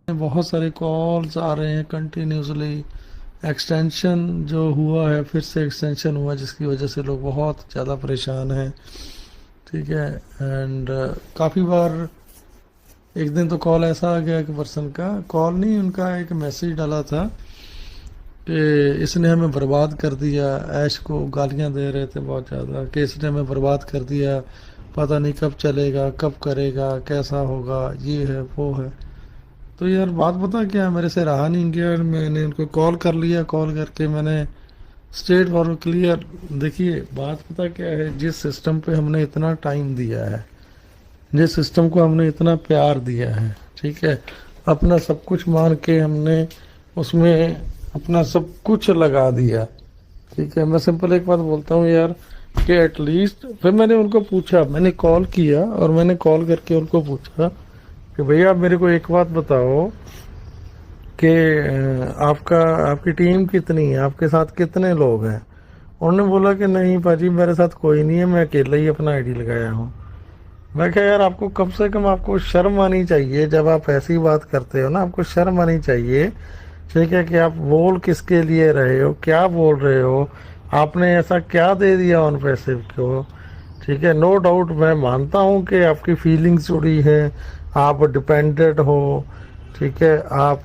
बहुत सारे कॉल्स आ रहे हैं कंटिन्यूसली। एक्सटेंशन जो हुआ है, फिर से एक्सटेंशन हुआ, जिसकी वजह से लोग बहुत ज़्यादा परेशान हैं। ठीक है। एंड काफ़ी बार एक दिन तो कॉल ऐसा आ गया कि पर्सन का कॉल नहीं, उनका एक मैसेज डाला था कि इसने हमें बर्बाद कर दिया। ऐश को गालियां दे रहे थे बहुत ज़्यादा कि इसने हमें बर्बाद कर दिया, पता नहीं कब चलेगा, कब करेगा, कैसा होगा, ये है वो है। तो यार बात पता क्या है, मेरे से रहा नहीं गया, मैंने उनको कॉल कर लिया। कॉल करके मैंने स्ट्रेट फॉरवर्ड क्लियर, देखिए बात पता क्या है, जिस सिस्टम पे हमने इतना टाइम दिया है, जिस सिस्टम को हमने इतना प्यार दिया है, ठीक है, अपना सब कुछ मान के हमने उसमें अपना सब कुछ लगा दिया। ठीक है, मैं सिंपल एक बात बोलता हूँ यार कि एटलीस्ट, फिर मैंने उनको पूछा, मैंने कॉल किया और मैंने कॉल करके उनको पूछा कि भैया आप मेरे को एक बात बताओ कि आपका आपकी टीम कितनी है, आपके साथ कितने लोग हैं। उन्होंने बोला कि नहीं पाजी मेरे साथ कोई नहीं है, मैं अकेला ही अपना आईडी लगाया हूँ। मैं क्या यार, आपको कम से कम आपको शर्म आनी चाहिए जब आप ऐसी बात करते हो ना, आपको शर्म आनी चाहिए। ठीक है, कि आप बोल किसके लिए रहे हो, क्या बोल रहे हो, आपने ऐसा क्या दे दिया उन पैसे को। ठीक है, नो डाउट मैं मानता हूँ कि आपकी फीलिंग्स जुड़ी है, आप डिपेंडेंट हो। ठीक है, आप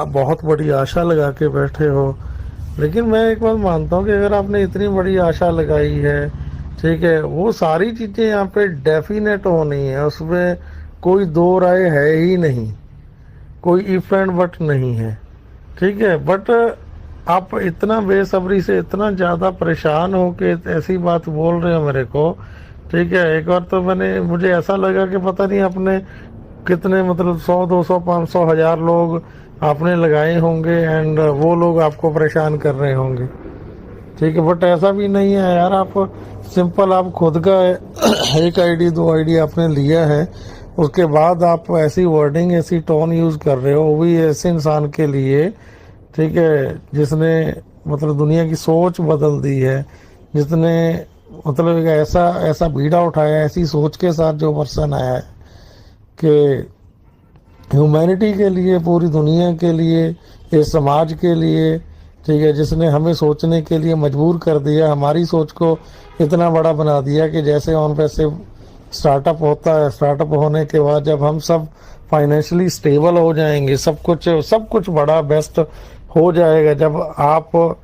बहुत बड़ी आशा लगा के बैठे हो। लेकिन मैं एक बात मानता हूँ कि अगर आपने इतनी बड़ी आशा लगाई है, ठीक है, वो सारी चीज़ें यहाँ पे डेफिनेट होनी है, उसमें कोई दो राय है ही नहीं, कोई इफ एंड बट नहीं है। ठीक है, बट आप इतना बेसब्री से इतना ज़्यादा परेशान हो के ऐसी बात बोल रहे हो मेरे को। ठीक है, एक बार तो मुझे ऐसा लगा कि पता नहीं आपने कितने, मतलब 100 200 500 1000 लोग आपने लगाए होंगे एंड वो लोग आपको परेशान कर रहे होंगे। ठीक है, बट ऐसा भी नहीं है यार, आप सिंपल आप खुद का एक आईडी दो आईडी आपने लिया है, उसके बाद आप ऐसी वर्डिंग ऐसी टोन यूज़ कर रहे हो, वो भी ऐसे इंसान के लिए, ठीक है, जिसने मतलब दुनिया की सोच बदल दी है, जिसने मतलब एक ऐसा ऐसा बीड़ा उठाया, ऐसी सोच के साथ जो पर्सन आया है कि ह्यूमैनिटी के लिए, पूरी दुनिया के लिए, इस समाज के लिए। ठीक है, जिसने हमें सोचने के लिए मजबूर कर दिया, हमारी सोच को इतना बड़ा बना दिया कि जैसे ऑन पैसे स्टार्टअप होता है, स्टार्टअप होने के बाद जब हम सब फाइनेंशियली स्टेबल हो जाएंगे, सब कुछ बड़ा बेस्ट हो जाएगा, जब आप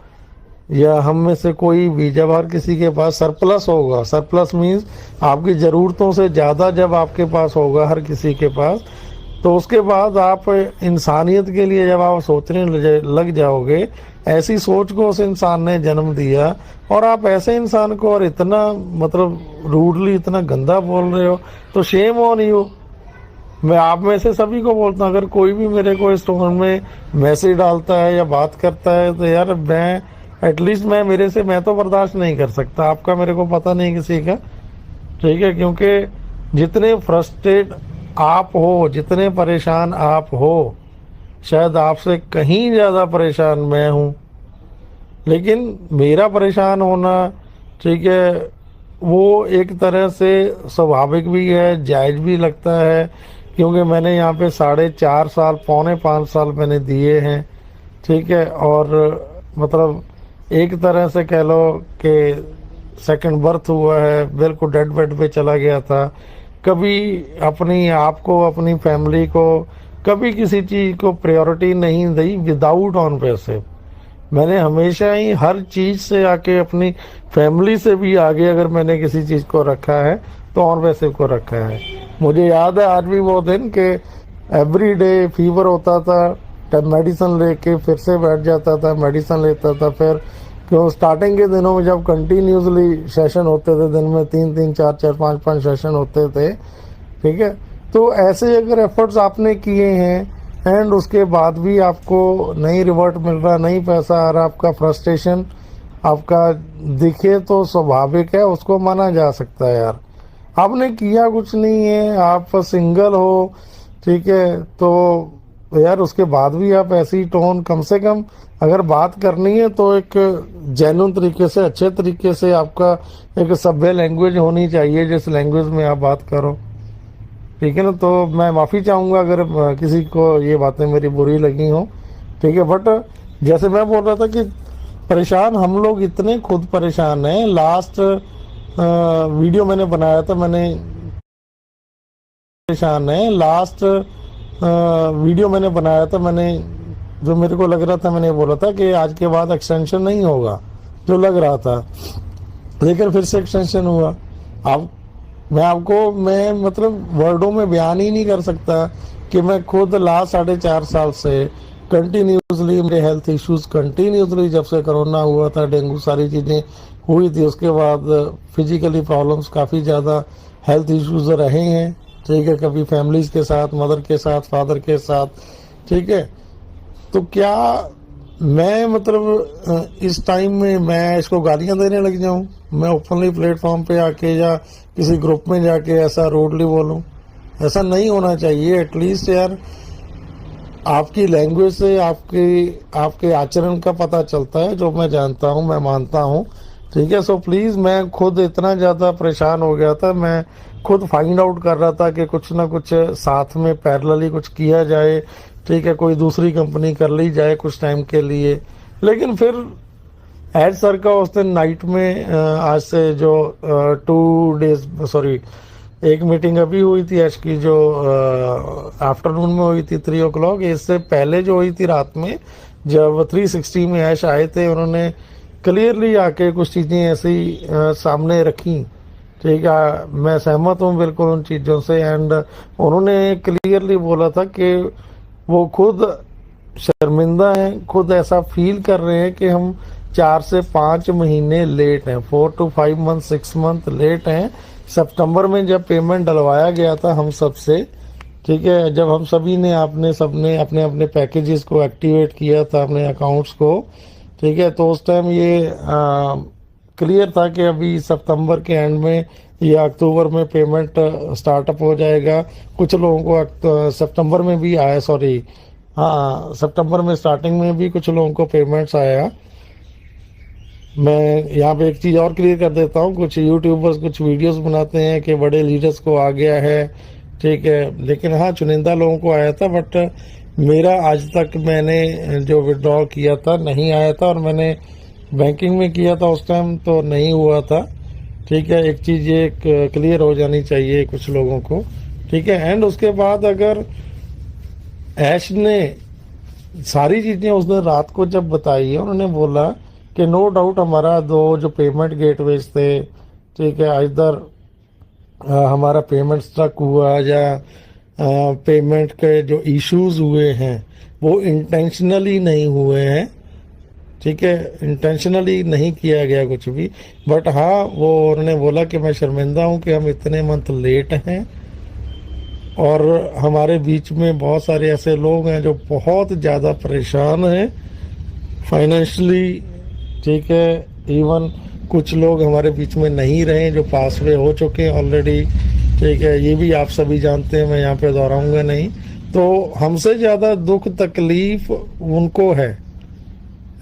या हम में से कोई भी, जब हर किसी के पास सरप्लस होगा, सरप्लस मीन्स आपकी ज़रूरतों से ज़्यादा जब आपके पास होगा हर किसी के पास, तो उसके बाद आप इंसानियत के लिए जब आप सोचने लग जाओगे, ऐसी सोच को उस इंसान ने जन्म दिया, और आप ऐसे इंसान को और इतना मतलब रूडली इतना गंदा बोल रहे हो, तो शेम ऑन यू। मैं आप में से सभी को बोलता हूँ, अगर कोई भी मेरे को इस टोन में मैसेज डालता है या बात करता है, तो यार मैं एटलीस्ट मैं तो बर्दाश्त नहीं कर सकता, आपका मेरे को पता नहीं किसी का। ठीक है, क्योंकि जितने फ्रस्ट्रेट आप हो, जितने परेशान आप हो, शायद आपसे कहीं ज़्यादा परेशान मैं हूँ। लेकिन मेरा परेशान होना, ठीक है, वो एक तरह से स्वाभाविक भी है, जायज़ भी लगता है, क्योंकि मैंने यहाँ पे 4.5 साल, पौने 5 साल मैंने दिए हैं। ठीक है, और मतलब एक तरह से कह लो कि सेकंड बर्थ हुआ है, बिल्कुल डेड बेड पे चला गया था। कभी अपनी आप को, अपनी फैमिली को, कभी किसी चीज़ को प्रायोरिटी नहीं दी विदाउट ऑन पैसे। मैंने हमेशा ही हर चीज़ से आके अपनी फैमिली से भी आगे अगर मैंने किसी चीज़ को रखा है तो ऑन पैसे को रखा है। मुझे याद है आज भी वो दिन कि एवरी डे फीवर होता था, तब मेडिसिन लेके फिर से बैठ जाता था, मेडिसिन लेता था। फिर क्यों स्टार्टिंग के दिनों में जब कंटिन्यूसली सेशन होते थे, दिन में 3 4 4 5 5 सेशन होते थे, ठीक है, तो ऐसे अगर एफर्ट्स आपने किए हैं एंड उसके बाद भी आपको नहीं रिवर्ट मिल रहा, नहीं पैसा आ रहा, आपका फ्रस्ट्रेशन आपका दिखे, तो स्वाभाविक है, उसको माना जा सकता है यार। आपने किया कुछ नहीं है, आप सिंगल हो, ठीक है, तो यार उसके बाद भी आप ऐसी टोन, कम से कम अगर बात करनी है तो एक जेन्युइन तरीके से, अच्छे तरीके से, आपका एक सभ्य लैंग्वेज होनी चाहिए जिस लैंग्वेज में आप बात करो, ठीक है ना। तो मैं माफ़ी चाहूँगा अगर किसी को ये बातें मेरी बुरी लगी हों, ठीक है। बट जैसे मैं बोल रहा था कि परेशान हम लोग इतने खुद परेशान हैं। लास्ट वीडियो मैंने बनाया था, मैंने जो मेरे को लग रहा था, मैंने बोला था कि आज के बाद एक्सटेंशन नहीं होगा, जो लग रहा था, लेकिन फिर से एक्सटेंशन हुआ। अब मैं मतलब वर्डों में बयान ही नहीं कर सकता कि मैं खुद लास्ट 4.5 साल से कंटिन्यूसली मेरे हेल्थ इश्यूज कंटिन्यूसली, जब से कोरोना हुआ था, डेंगू, सारी चीज़ें हुई थी, उसके बाद फिजिकली प्रॉब्लम्स काफ़ी ज़्यादा, हेल्थ इश्यूज रहे हैं, ठीक है। कभी फैमिलीज के साथ, मदर के साथ, फादर के साथ, ठीक है। तो क्या मैं मतलब इस टाइम में मैं इसको गालियां देने लग जाऊं, मैं ओपनली प्लेटफॉर्म पे आके या किसी ग्रुप में जाके ऐसा रूडली बोलूं? ऐसा नहीं होना चाहिए। एटलीस्ट यार आपकी लैंग्वेज से आपके आचरण का पता चलता है, जो मैं जानता हूं, मैं मानता हूं, ठीक है। सो प्लीज़, मैं खुद इतना ज़्यादा परेशान हो गया था, मैं खुद फाइंड आउट कर रहा था कि कुछ ना कुछ साथ में पैरेलली कुछ किया जाए, ठीक है। कोई दूसरी कंपनी कर ली जाए कुछ टाइम के लिए। लेकिन फिर एड सर का उस दिन नाइट में आज से जो 2 डेज, सॉरी, एक मीटिंग अभी हुई थी ऐश की, जो आफ्टरनून में हुई थी 3 o'clock। इससे पहले जो हुई थी रात में, जब 360 में ऐश आए थे, उन्होंने क्लियरली आके कुछ चीज़ें ऐसी सामने रखी, ठीक है। मैं सहमत हूँ बिल्कुल उन चीज़ों से। एंड उन्होंने क्लियरली बोला था कि वो खुद शर्मिंदा हैं, खुद ऐसा फील कर रहे हैं कि हम 4 से 5 महीने लेट हैं, 4 to 5 months, 6 month लेट हैं। सितंबर में जब पेमेंट डलवाया गया था हम सब से, ठीक है, जब हम सभी ने, आपने सबने अपने अपने पैकेजेस को एक्टिवेट किया था, अपने अकाउंट्स को, ठीक है, तो उस टाइम ये क्लियर था कि अभी सितंबर के एंड में या अक्टूबर में पेमेंट स्टार्टअप हो जाएगा। कुछ लोगों को सितंबर में भी आया, सॉरी, हाँ, सितंबर में स्टार्टिंग में भी कुछ लोगों को पेमेंट्स आया। मैं यहाँ पे एक चीज़ और क्लियर कर देता हूँ, कुछ यूट्यूबर्स कुछ वीडियोस बनाते हैं कि बड़े लीडर्स को आ गया है, ठीक है, लेकिन हाँ, चुनिंदा लोगों को आया था। बट मेरा आज तक मैंने जो विड्रॉल किया था नहीं आया था, और मैंने बैंकिंग में किया था उस टाइम तो नहीं हुआ था, ठीक है। एक चीज़ ये क्लियर हो जानी चाहिए कुछ लोगों को, ठीक है। एंड उसके बाद अगर ऐश ने सारी चीज़ें उस दिन रात को जब बताई है, उन्होंने बोला कि नो डाउट हमारा जो पेमेंट गेटवेज थे, ठीक है, इधर हमारा पेमेंट स्ट्रक हुआ या पेमेंट के जो इश्यूज हुए हैं वो इंटेंशनली नहीं हुए हैं, ठीक है, इंटेंशनली नहीं किया गया कुछ भी। बट हाँ, वो उन्होंने बोला कि मैं शर्मिंदा हूँ कि हम इतने मंथ लेट हैं, और हमारे बीच में बहुत सारे ऐसे लोग हैं जो बहुत ज़्यादा परेशान हैं फाइनेंशियली, ठीक है। इवन कुछ लोग हमारे बीच में नहीं रहे जो पास में हो चुके हैं ऑलरेडी, ठीक है, ये भी आप सभी जानते हैं, मैं यहाँ पे दोहराऊंगा नहीं। तो हमसे ज़्यादा दुख तकलीफ उनको है।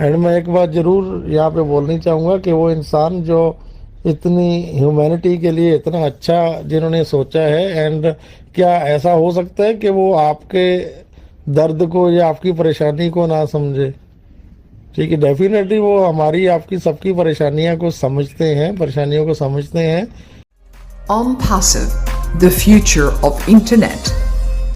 एंड मैं एक बात ज़रूर यहाँ पे बोलनी चाहूँगा कि वो इंसान जो इतनी ह्यूमैनिटी के लिए इतना अच्छा जिन्होंने सोचा है, एंड क्या ऐसा हो सकता है कि वो आपके दर्द को या आपकी परेशानी को ना समझे, ठीक है। डेफिनेटली वो हमारी, आपकी, सबकी परेशानियों को समझते हैं। On Passive, the future of internet.